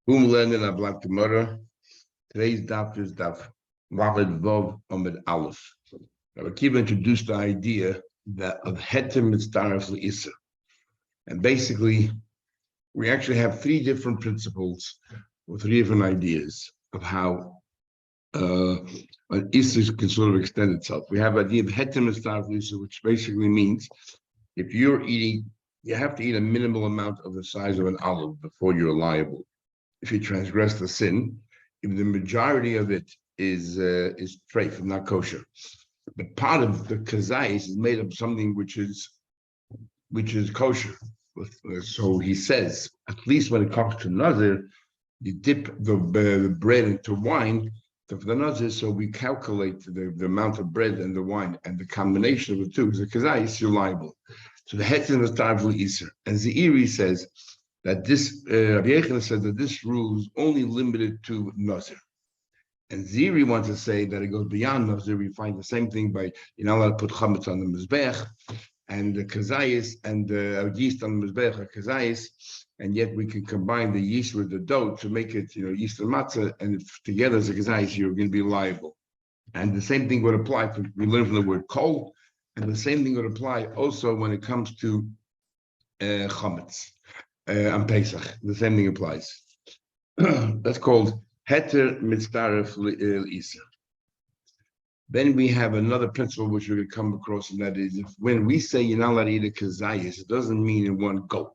Whom learning a black Gemara. Today's daf is daf Valid Vov Amid Aleph. Rabbi Akiva introduced the idea that of heter mitzdaref le'isser, and basically we actually have three different principles or three different ideas of how an isser can sort of extend itself. We have the idea of heter mitzdaref le'isser, which basically means if you're eating, you have to eat a minimal amount of the size of an olive before you're liable. If you transgress the sin, if the majority of it is treif, not kosher, but part of the kazais is made of something which is kosher. So he says, at least when it comes to Nazir, you dip the bread into wine for the Nazir, so we calculate the amount of bread and the wine, and the combination of the two is a kazais, you're liable. So the heter was tarvli iser, and Zeiri says that this, Rabbi Yechon said that this rule is only limited to Nazir. And Ziri wants to say that it goes beyond Nazir. We find the same thing by, you're not allowed to put chametz on the mizbech, and the kazayis, and the yeast on the mizbech are kazayis, and yet we can combine the yeast with the dough to make it, yeast and matzah, and if together as a kazayis, you're going to be liable. And the same thing would apply, we learn from the word kol, and the same thing would apply also when it comes to chametz. On Pesach, the same thing applies. That's called heter mitzdaref le'isser. Then we have another principle which we're going to come across, and that is, if when we say you're not allowed to eat a kazayis, it doesn't mean in one gulp.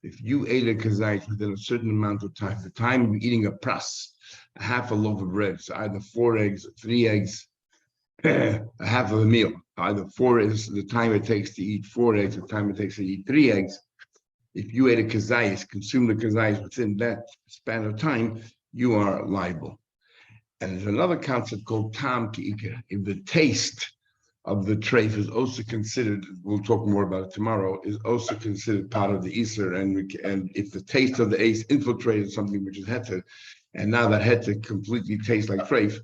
If you ate a kazayis within a certain amount of time, the time you're eating a pras, a half a loaf of bread, so either 4 eggs, 3 eggs, a half of a meal, either 4 eggs, the time it takes to eat 4 eggs, the time it takes to eat 3 eggs. If you ate a kazayis, consume the kazayis within that span of time, you are liable. And there's another concept called tam ki'ikar. If the taste of the treif is also considered, we'll talk more about it tomorrow, is also considered part of the iser, and if the taste of the ace infiltrated something which is heter, and now that heter completely tastes like treif,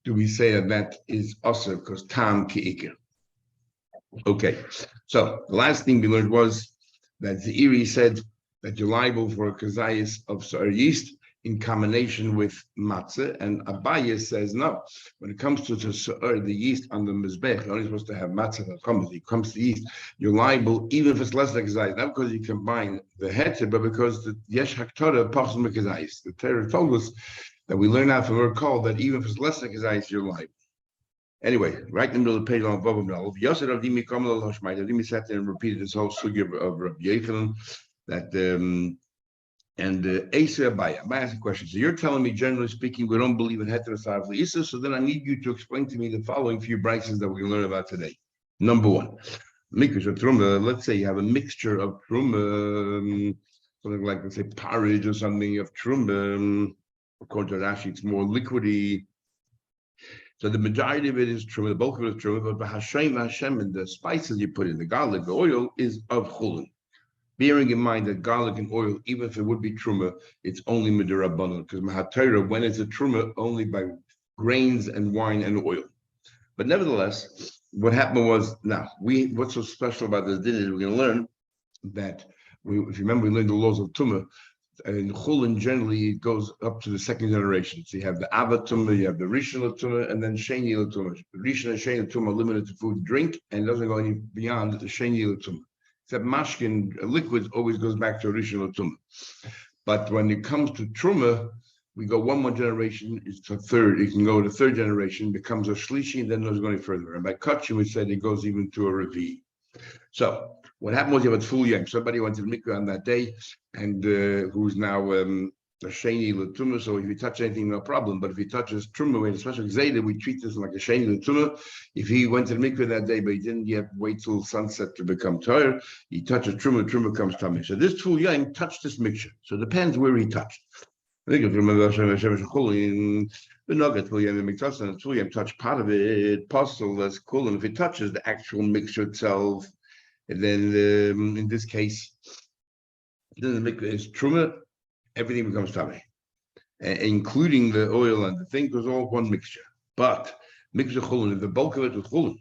do we say that that is also because tam ki'ikar? Okay, so the last thing we learned was that Zeiri said that you're liable for a kazayis of yeast in combination with matzah, and Abaye says no. When it comes to the yeast on the mizbech, you're only supposed to have matzah and chametz. When it comes to yeast, you're liable even if it's less than kazayis, not because you combine the heter, but because the yesh haktorah pasum kazayis. The Torah told us that we learn out from our call that even if it's less than kazayis, you're liable. Anyway, right in the middle of the page on Vav Amnal, Yosef Avdimi Kamal Hashmai, Avdimi sat there and repeated this whole sugya of Rabbi Yechon, that and Asa Abaya asked a question. So you're telling me, generally speaking, we don't believe in heterosarf le'isa, so then I need you to explain to me the following few brises that we can learn about today. Number one, mikvah or truma. Let's say you have a mixture of truma, something like, let's say, porridge or something of truma. According to Rashi, it's more liquidy. So the majority of it is truma, the bulk of it is truma, but Hashem and the spices you put in, the garlic, the oil, is of chulun. Bearing in mind that garlic and oil, even if it would be truma, it's only midirabanan, because mahatayra, when it's a truma, only by grains and wine and oil. But nevertheless, what happened was, what's so special about this din is we're going to learn that, if you remember, we learned the laws of tumah. In chulin, generally, it goes up to the second generation. So you have the Ava Tumah, you have the Rishon Tumah, and then Sheni Tumah. Rishon and Sheni Tumah are limited to food and drink, and it doesn't go any beyond the Sheni Tumah. Except mashkin, liquids, always goes back to Rishon Tumah. But when it comes to Truma, we go one more generation, it's a third, it can go to third generation, becomes a Shlishi, and then it doesn't go any further. And by Kachin, we said it goes even to a Revi. So, what happened was you have a full yam. Somebody went to the mikveh on that day, and who's now a sheni l'tumah. So if he touch anything, no problem. But if he touches truma, in a special zayda, we treat this like a sheni l'tumah. If he went to the mikveh that day, but he didn't yet wait till sunset to become tired, he touches truma. Truma comes tameh. So this full yam touched this mixture. So it depends where he touched. I think if you remember the nugget full yam mikvah, and the full yam touch part of it, possible that's cool. And if it touches the actual mixture itself, and then in this case, then the mikveh is truma, everything becomes tameh, including the oil and the thing, was all one mixture. But mikveh chulun, the bulk of it was chulun.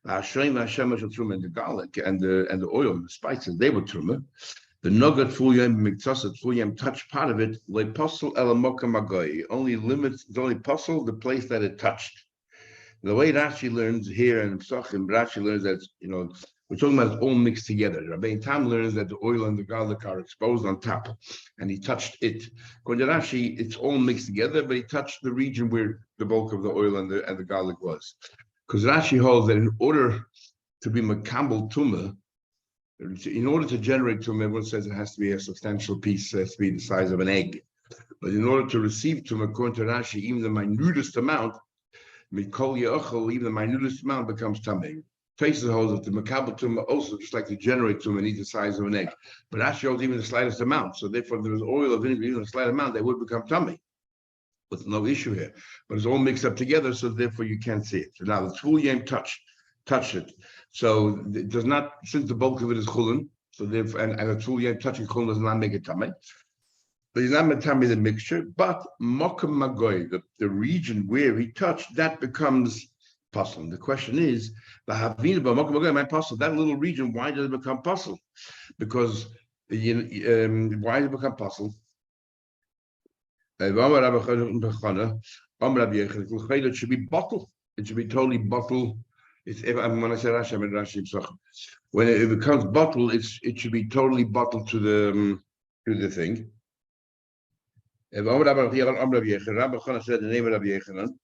Hashem truma, and the garlic and the oil and the spices, they were truma. The Nogat full yam miktasat full yam touched part of it, like puzzle elamoka magoy, only limits, it's only puzzle the place that it touched. The way Rashi learns here in Psachim, Rashi learns that, we're talking about it all mixed together. Rabbi Tam learns that the oil and the garlic are exposed on top, and he touched it. According to Rashi, it's all mixed together, but he touched the region where the bulk of the oil and the garlic was. Because Rashi holds that in order to be makambel tumah, in order to generate tumah, everyone says it has to be a substantial piece, it has to be the size of an egg. But in order to receive tumah, according to Rashi, even the minutest amount, mikol yachol, even the minutest amount becomes tameh. Faces holds that the makabel tumah also, just like to generate tumah, needs the size of an egg. But Rashi holds even the slightest amount. So therefore, if there was oil of vinegar, even a slight amount, they would become tameh. With no issue here. But it's all mixed up together, so therefore you can't see it. So now the full yam touched it. So it does not, since the bulk of it is chulin, so therefore, and a full yam touching chulin does not make it tameh. But he's not matami the mixture, but mokum magoy, the region where he touched, that becomes puzzle. The question is, the havina mokum magoy, my puzzle, that little region, why does it become puzzle? Because why does it become puzzle? It should be bottled. It should be totally bottled. When I say Rashi, I mean Rashi. When it becomes bottled, it should be totally bottled to the thing. Rabbi Chana said the name of Rabbi Yechanan.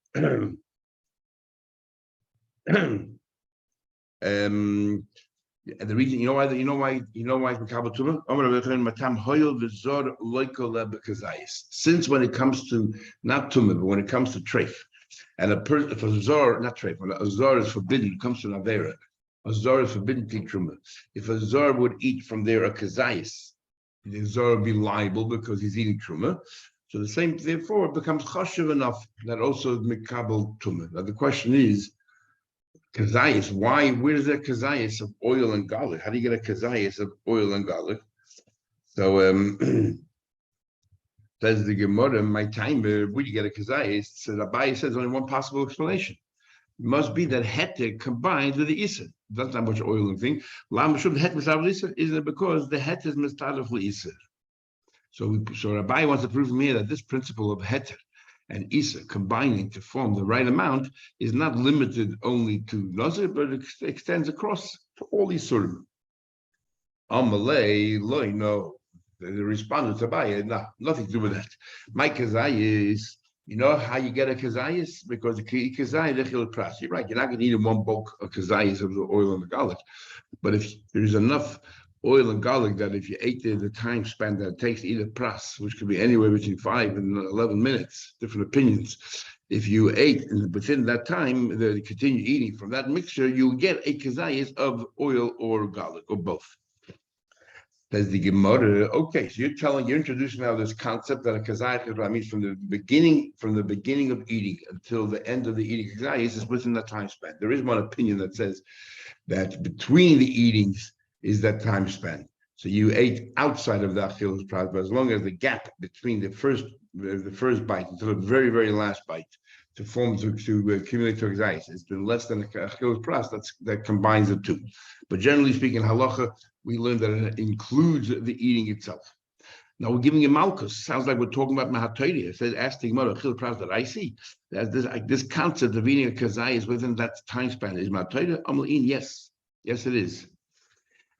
And the reason, you know why it's Makabel Tumah? Since when it comes to not Tumah, but when it comes to treif, and if a zor, not treif, when a zor is forbidden, it comes to an avera. A zor is forbidden to eat Tumah. If a zor would eat from there a kazayis, the zor would be liable because he's eating Tumah. So the same, therefore, it becomes chashuv enough that also Makabel Tumah. Now the question is, kazayis, why? Where is there kazayis of oil and garlic? How do you get a kazayis of oil and garlic? So says the Gemara, my time, where do you get a kazayis? So Rabbi says only one possible explanation. It must be that heter combined with the iser. That's not much oil and thing. Isn't it because the heter is mistalef iser? So Rabbi wants to prove from here that this principle of heter and Isa combining to form the right amount is not limited only to Nazir, but it extends across to all these sort of Amalei, Loi, no. The respondent to Abaye, nothing to do with that. My kazayis, you know how you get a kazayis? Because the kazayis, the pras. You're right, you're not going to eat in one bulk of kazayis of the oil and the garlic. But if there's enough oil and garlic that if you ate the time span that it takes to eat a pras, which could be anywhere between 5 and 11 minutes, different opinions. If you ate within that time, continue eating from that mixture, you'll get a kazayis of oil or garlic or both. Says the Gemara. Okay, so you're introducing now this concept that a kazayis means from the beginning of eating until the end of the eating kazayis is within that time span. There is one opinion that says that between the eatings is that time span. So you ate outside of the achilas pras, but as long as the gap between the first bite until the very, very last bite to accumulate to kazayis, it's been less than the achilas pras, that combines the two. But generally speaking, halacha, we learned that it includes the eating itself. Now we're giving you malchus. Sounds like we're talking about mahatayri. It says, ask the Gemara, achilas pras that I see. This concept of eating a kazayis within that time span is mahatayri. Yes, it is.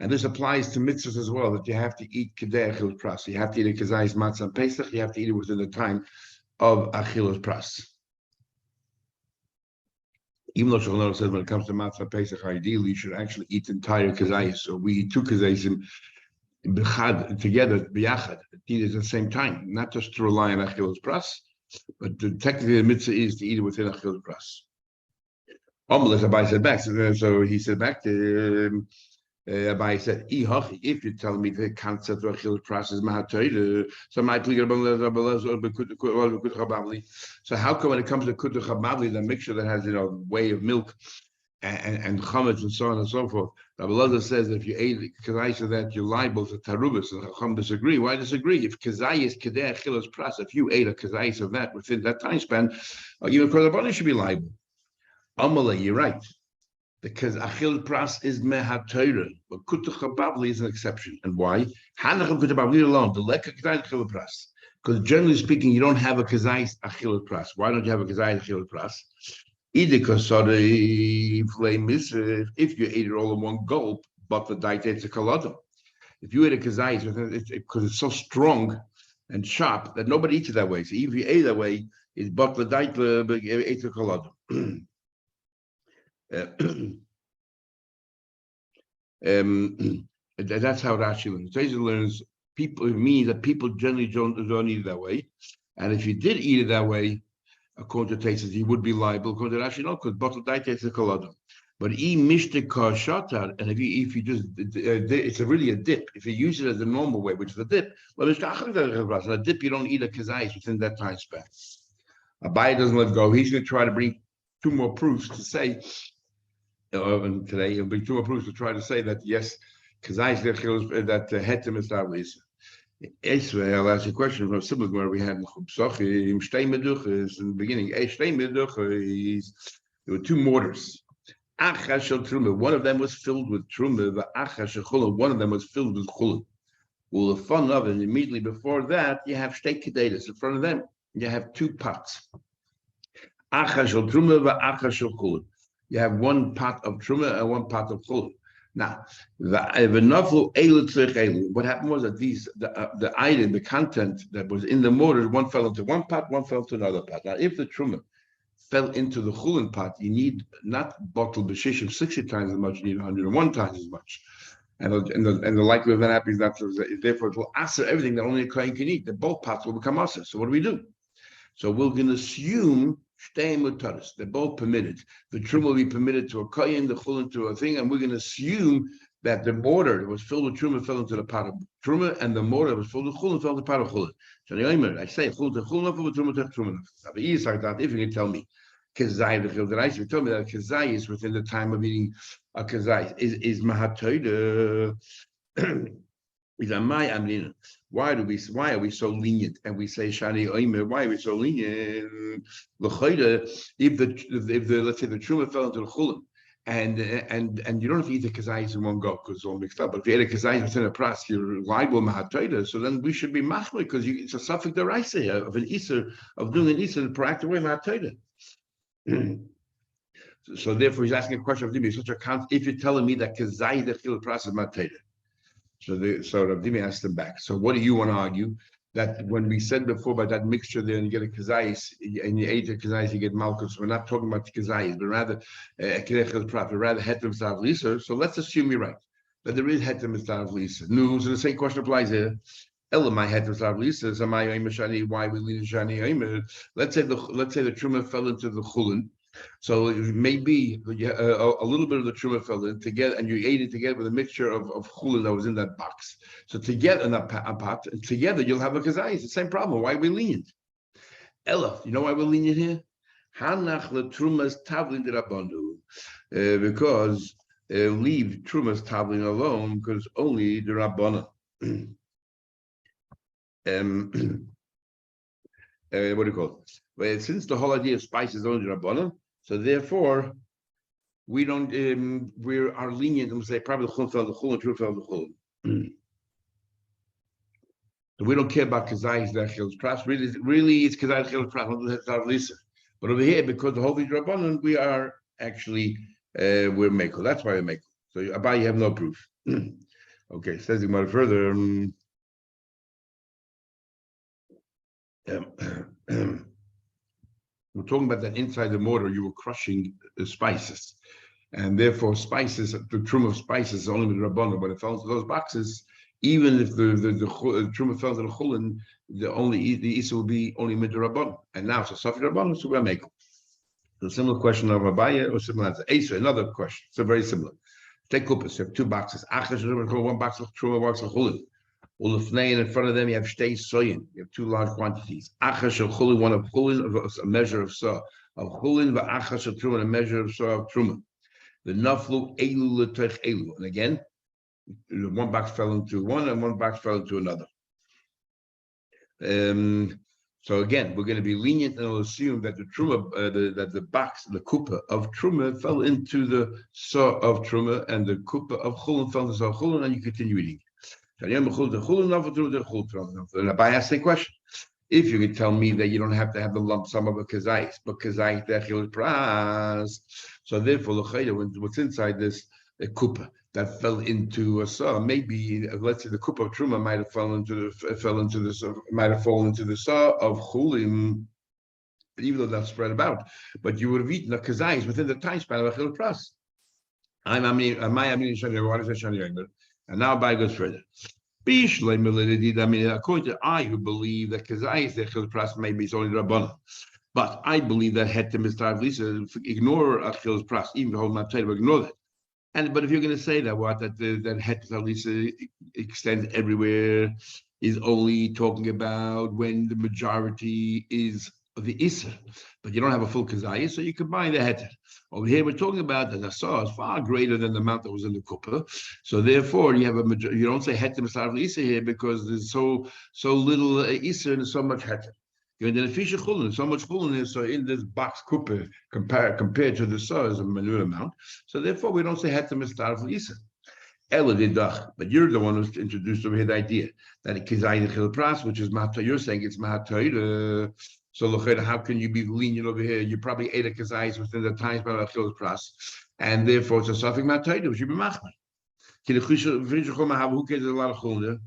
And this applies to mitzvahs as well, that you have to eat kedei achilas pras. You have to eat a kazayis matzah and pesach. You have to eat it within the time of achilas pras. Even though Shulchan Aruch says when it comes to matzah and pesach, ideally you should actually eat entire kazayis. So we eat 2 kazayis together, biyachad, eat it at the same time, not just to rely on achilas pras, but technically the mitzvah is to eat it within achilas pras. Abai said back. So he said back to. Abai said, if you tell me the concept of achilas pras is mahatayr, so how come when it comes to kutu chabavli, the mixture that has whey of milk and chametz and so on and so forth, Rabbi says that if you ate kazayis of that, you're liable to tarubas, and Chacham disagree. Why disagree? If kazayis kedei achilas pras, if you ate a kazayis of that within that time span, even korban should be liable. Amalei, you're right. because Achil Pras is Mehatorah, but Kutucha Bavli is an exception. And why? Hanachim Kutucha Bavli alone, the Leka Kazai Achil Pras. Because generally speaking, you don't have a Kazai Achil Pras. Why don't you have a Kazai Achil Pras? Either because if you ate it all in one gulp, but the diet it's a kalada. If you ate a Kazai, because it's so strong and sharp that nobody eats it that way. So if you ate that way, it's but the diet ate a kalada. That's how Rashi learns. Rashi learns people. It means that people generally don't eat it that way, and if you did eat it that way, according to Taisus, you would be liable. According to Rashi, no, because bottle diet is a kolodom. But shatar, and if you just it's really a dip. If you use it as the normal way, which is a dip, well, it's a dip. You don't eat a kazais within that time span. Abai doesn't let go. He's going to try to bring two more proofs to say. And today it'll be two more proofs to try to say that yes, kazais that hetem is established. I'll ask you a question from similar where we had in the beginning. There were two mortars. One of them was filled with truma, one of them was filled with chulin. Well, the fun of it, immediately before that, you have shtei kedelis. In front of them, you have two pots. You have one pot of truma and one pot of chulin. Now, what happened was that the item, the content that was in the mortar, one fell into one pot, one fell into another pot. Now, if the truma fell into the chulin pot, you need not bottle b'shishim 60 times as much, you need 101 times as much. And the likelihood of that happening is not so. Therefore, it will answer everything that only a kohen can eat. That both pots will become answer. So what do? So we're going to assume shtei mutaris. They're both permitted. The truma will be permitted to a kohen, the chulin to a thing, and we're going to assume that the mortar that was filled with truma fell into the pot of truma, and the mortar that was filled with chulin fell into the pot of chulin. So I say chulin to chulin, truma to truma. If you can tell me, kazai the children, you tell me that kazai is within the time of eating a kazai is mahatoida. Is a my amlina. Why are we so lenient? And we say shani oimer. Why are we so lenient? If the let's say the truma fell into the chulin, and you don't have to eat the kazayis in one go because it's all mixed up. But if you ate a kazayis within a pras, you're liable mahatoida. So then we should be machmir because it's a suffix deraisa of an iser of doing an iser in a proactive way mahatoida. So therefore, he's asking a question of Dimi. Such a if you're telling me that kazayis the chil pras is mahatoida. So Rav Dimi asked him back. So what do you want to argue? That when we said before about that mixture there and you get a kazayis and you ate a kazayis, you get malchus. We're not talking about the kazayis, but rather hetem stav lisa. So let's assume you're right. That there is hetem stav lisa. No, so the same question applies here. Elamai hetem stav lisa. Why we lean shani? Let's say the truma fell into the chulin. So it may be a little bit of the truma fell in together, and you ate it together with a mixture of chulin that was in that box. So together in that pot, together you'll have a kazai. It's the same problem. Why are we lenient? Ella, you know why we're lenient here? Hanach le trumas tavlin derabanu, because leave trumas tavlin alone because only the rabbana. What do you call it? Well, since the whole idea of spice is only rabbana. So therefore, we don't. We are lenient and we say probably the chulin fell the chulin, true fell the chulin. So we don't care about kazayis dachil's pras. Really, it's kazayis dachil's pras. But over here, because the whole thing rabbanon, we are actually we're mekel. That's why we're mekel. So Abai, you have no proof. Okay, says the Gemara further. We're talking about that inside the mortar, you were crushing the spices. And therefore, spices, the truma of spices is only with Rabbana. When it fell into those boxes, even if the truma fell into the chulin, the isa will be only with the Rabbana. And now, so Safi Rabbana, so we're making. So similar question of Abaya or similar answer. Asa, another question. So very similar. Take kupas, you have two boxes. One box of truma, one box of chulin. Ulufnei, in front of them, you have shtei soyin. You have two large quantities. Achash of chulin, one of chulin, a measure of saw of chulin, but achash of truma, a measure of saw of truma. The naflu elu l'toich elu, and again, one box fell into one, and one box fell into another. So again, we're going to be lenient and we'll assume that the truma, that the box, the kupa of truma fell into the saw of truma, and the kupa of chulun fell into the saw of chulun, and you continue eating. And I ask the question: if you could tell me that you don't have to have the lump sum of a kazais, but kazais dechil pras, so therefore what's inside this kupa that fell into a saw, maybe let's say the kupa of truma might have fallen into the saw of chulim, even though that's spread about, but you would have eaten the kazais within the time span of a chil pras. And now Abai goes further. According to I, who believe that kazais dechil pras maybe it's only Rabbanan, but I believe that hetem is lisa. Ignore achil's pras, even the whole matzah, ignore that. But if you're going to say that that hetem lisa extends everywhere, is only talking about when the majority is of the Isser, but you don't have a full kazayis, so you combine the heter. Over here, we're talking about that the saw is far greater than the amount that was in the kuppah. So therefore, you have you don't say heter misar Isser here because there's so little Isser and so much heter. And then the chulun, so much chulun is so in this box kuppah compared to the saw is a minute amount. So therefore, we don't say heter misar Isser. But you're the one who's introduced over here the idea that it kizayin chil pras, which is mahatayr. You're saying it's mahatayr. So how can you be lenient over here? You probably ate a kazayis within the times by the chil pras, and therefore it's a suffix mahatayr, which you be machmer. Who cares a lot of chulun?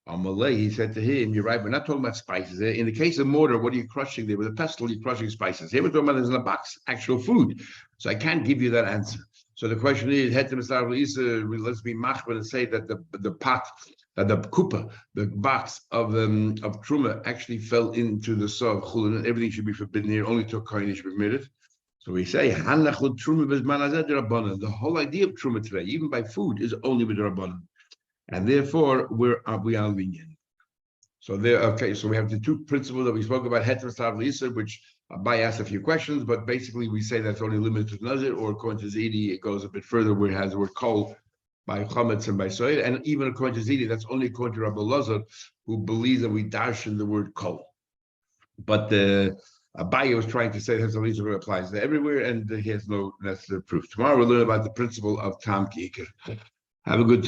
Malay, he said to him, "You're right. We're not talking about spices. In the case of mortar, what are you crushing there? With a pestle, you're crushing spices. Here we're talking about this in a box, actual food. So I can't give you that answer. So the question is, let's be machmer and say that the pot, that the kupa, the box of truma actually fell into the saw of chulun, and everything should be forbidden here. Only to a kohen should be permitted. So we say truma. The whole idea of truma today, even by food, is only with rabbanan, and therefore we are lenient. So so we have the two principles that we spoke about, heter sav l'isa, which Abai asked a few questions, but basically we say that's only limited to Nazir, or according to Zidi, it goes a bit further where it has the word kol by chametz and by soid, and even according to Zidi, that's only according to Rabbi Lazar, who believes that we dash in the word kol. But Abai was trying to say that Heter applies to everywhere, and he has no necessary proof. Tomorrow we'll learn about the principle of tam ki'ikr. Have a good day.